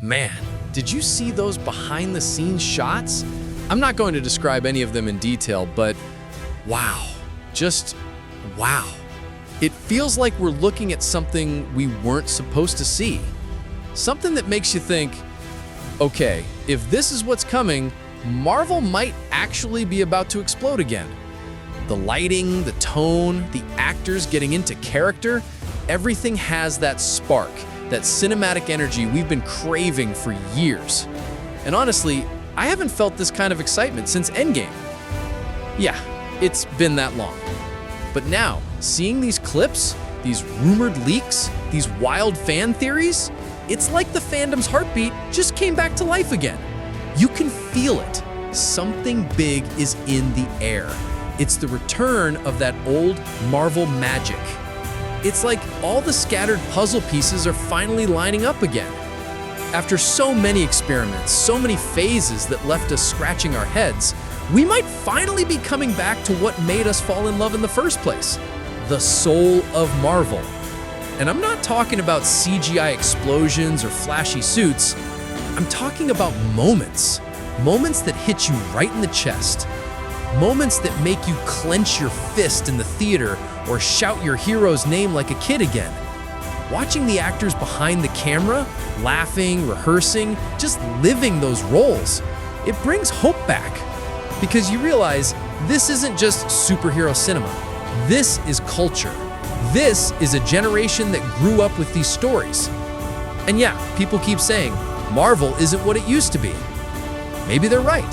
Man, did you see those behind-the-scenes shots? I'm not going to describe any of them in detail, but wow, just wow. It feels like we're looking at something we weren't supposed to see. Something that makes you think, okay, if this is what's coming, Marvel might actually be about to explode again. The lighting, the tone, the actors getting into character, everything has that spark, that cinematic energy we've been craving for years. And honestly, I haven't felt this kind of excitement since Endgame. Yeah, it's been that long. But now, seeing these clips, these rumored leaks, these wild fan theories, it's like the fandom's heartbeat just came back to life again. You can feel it. Something big is in the air. It's the return of that old Marvel magic. It's like all the scattered puzzle pieces are finally lining up again. After so many experiments, so many phases that left us scratching our heads, we might finally be coming back to what made us fall in love in the first place, the soul of Marvel. And I'm not talking about CGI explosions or flashy suits. I'm talking about moments. Moments that hit you right in the chest. Moments that make you clench your fist in the theater or shout your hero's name like a kid again. Watching the actors behind the camera, laughing, rehearsing, just living those roles, it brings hope back. Because you realize this isn't just superhero cinema. This is culture. This is a generation that grew up with these stories. And yeah, people keep saying, Marvel isn't what it used to be. Maybe they're right.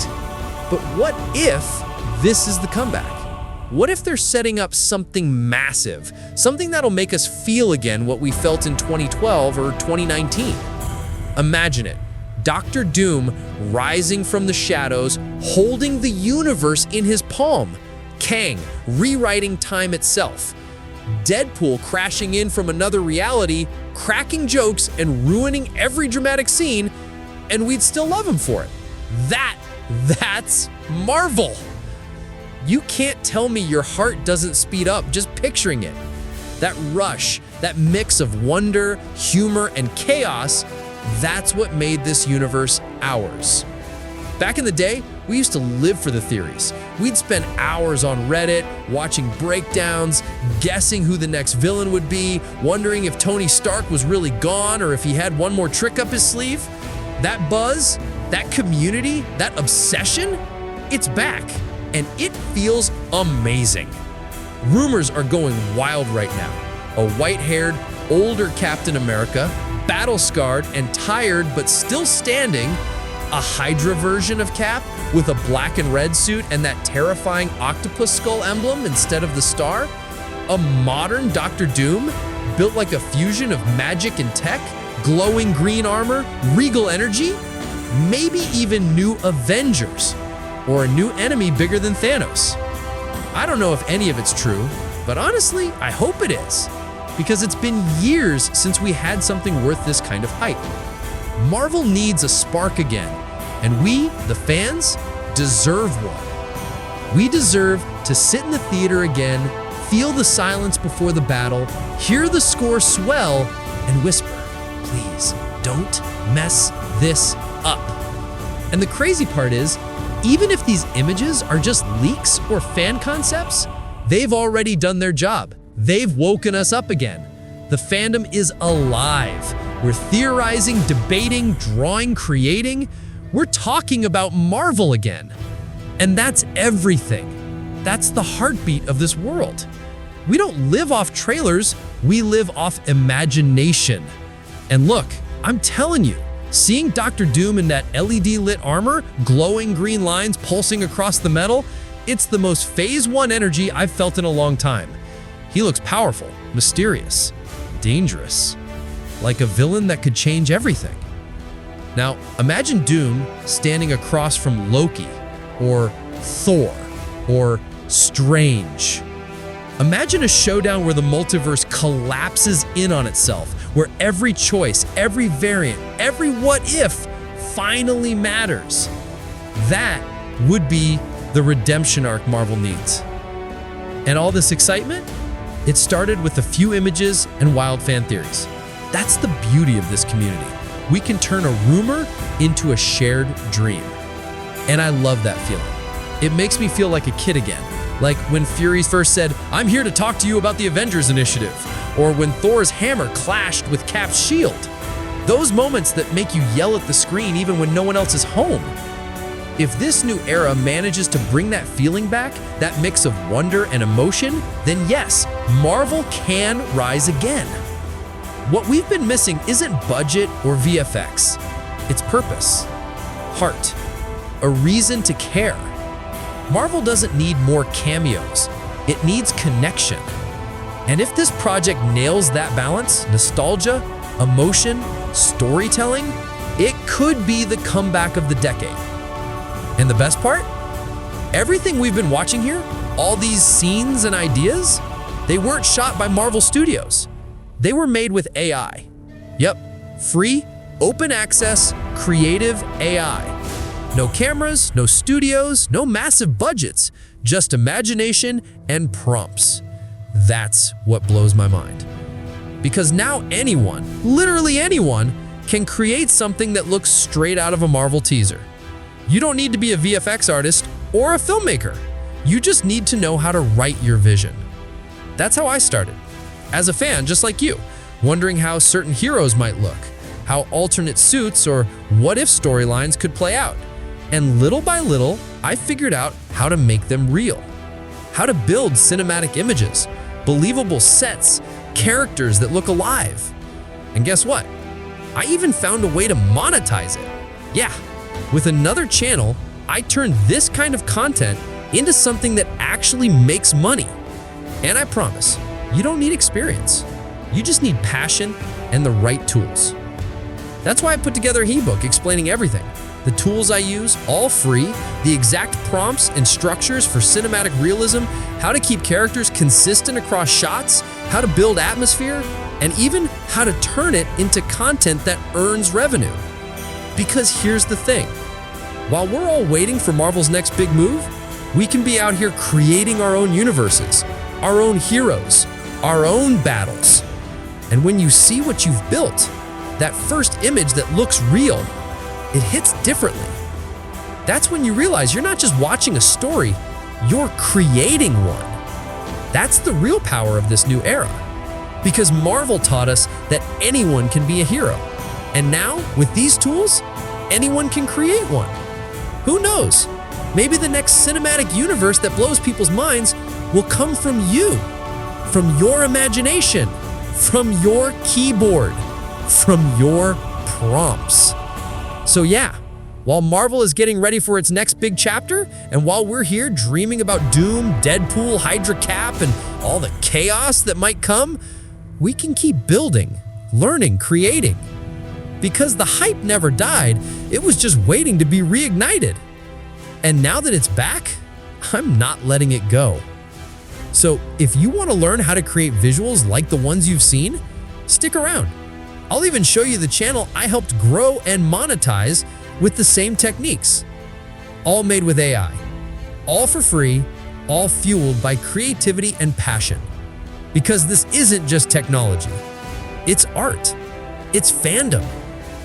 But what if this is the comeback? What if they're setting up something massive? Something that'll make us feel again what we felt in 2012 or 2019? Imagine it. Doctor Doom rising from the shadows, holding the universe in his palm. Kang rewriting time itself. Deadpool crashing in from another reality, cracking jokes and ruining every dramatic scene, and we'd still love him for it. That's Marvel. You can't tell me your heart doesn't speed up just picturing it. That rush, that mix of wonder, humor, and chaos, that's what made this universe ours. Back in the day, we used to live for the theories. We'd spend hours on Reddit, watching breakdowns, guessing who the next villain would be, wondering if Tony Stark was really gone or if he had one more trick up his sleeve. That buzz, that community, that obsession, it's back, and it feels amazing. Rumors are going wild right now. A white-haired, older Captain America, battle-scarred and tired but still standing, a Hydra version of Cap with a black and red suit and that terrifying octopus skull emblem instead of the star, a modern Doctor Doom built like a fusion of magic and tech, glowing green armor, regal energy, maybe even new Avengers, or a new enemy bigger than Thanos. I don't know if any of it's true, but honestly, I hope it is, because it's been years since we had something worth this kind of hype. Marvel needs a spark again, and we, the fans, deserve one. We deserve to sit in the theater again, feel the silence before the battle, hear the score swell, and whisper, please don't mess this up. And the crazy part is, even if these images are just leaks or fan concepts, they've already done their job. They've woken us up again. The fandom is alive. We're theorizing, debating, drawing, creating. We're talking about Marvel again. And that's everything. That's the heartbeat of this world. We don't live off trailers, we live off imagination. And look, I'm telling you, seeing Doctor Doom in that LED-lit armor, glowing green lines pulsing across the metal, it's the most Phase 1 energy I've felt in a long time. He looks powerful, mysterious, dangerous, like a villain that could change everything. Now, imagine Doom standing across from Loki, or Thor, or Strange. Imagine a showdown where the multiverse collapses in on itself, where every choice, every variant, every what if finally matters. That would be the redemption arc Marvel needs. And all this excitement? It started with a few images and wild fan theories. That's the beauty of this community. we can turn a rumor into a shared dream. And I love that feeling. It makes me feel like a kid again. Like when Fury first said, "I'm here to talk to you about the Avengers Initiative," or when Thor's hammer clashed with Cap's shield. Those moments that make you yell at the screen even when no one else is home. If this new era manages to bring that feeling back, that mix of wonder and emotion, then yes, Marvel can rise again. What we've been missing isn't budget or VFX. It's purpose, heart, a reason to care. Marvel doesn't need more cameos. It needs connection. And if this project nails that balance, nostalgia, emotion, storytelling, it could be the comeback of the decade. And the best part? Everything we've been watching here, all these scenes and ideas, they weren't shot by Marvel Studios. They were made with AI. Yep, free, open access, creative AI. No cameras, no studios, no massive budgets, just imagination and prompts. That's what blows my mind. Because now anyone, literally anyone, can create something that looks straight out of a Marvel teaser. You don't need to be a VFX artist or a filmmaker. You just need to know how to write your vision. That's how I started. As a fan, just like you, wondering how certain heroes might look, how alternate suits or what-if storylines could play out. And little by little, I figured out how to make them real. How to build cinematic images, believable sets, characters that look alive. And guess what? I even found a way to monetize it. Yeah, with another channel, I turned this kind of content into something that actually makes money. And I promise, you don't need experience. You just need passion and the right tools. That's why I put together an ebook explaining everything. The tools I use, all free, the exact prompts and structures for cinematic realism, how to keep characters consistent across shots, how to build atmosphere, and even how to turn it into content that earns revenue. Because here's the thing, while we're all waiting for Marvel's next big move, we can be out here creating our own universes, our own heroes, our own battles. And when you see what you've built, that first image that looks real, it hits differently. That's when you realize you're not just watching a story, you're creating one. That's the real power of this new era. Because Marvel taught us that anyone can be a hero. And now, with these tools, anyone can create one. Who knows? Maybe the next cinematic universe that blows people's minds will come from you, from your imagination, from your keyboard, from your prompts. So yeah, while Marvel is getting ready for its next big chapter, and while we're here dreaming about Doom, Deadpool, Hydra Cap, and all the chaos that might come, we can keep building, learning, creating. Because the hype never died, it was just waiting to be reignited. And now that it's back, I'm not letting it go. So if you want to learn how to create visuals like the ones you've seen, stick around. I'll even show you the channel I helped grow and monetize with the same techniques. All made with AI, all for free, all fueled by creativity and passion. Because this isn't just technology, it's art, it's fandom,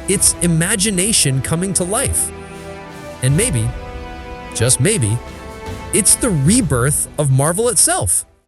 it's imagination coming to life. And maybe, just maybe, it's the rebirth of Marvel itself.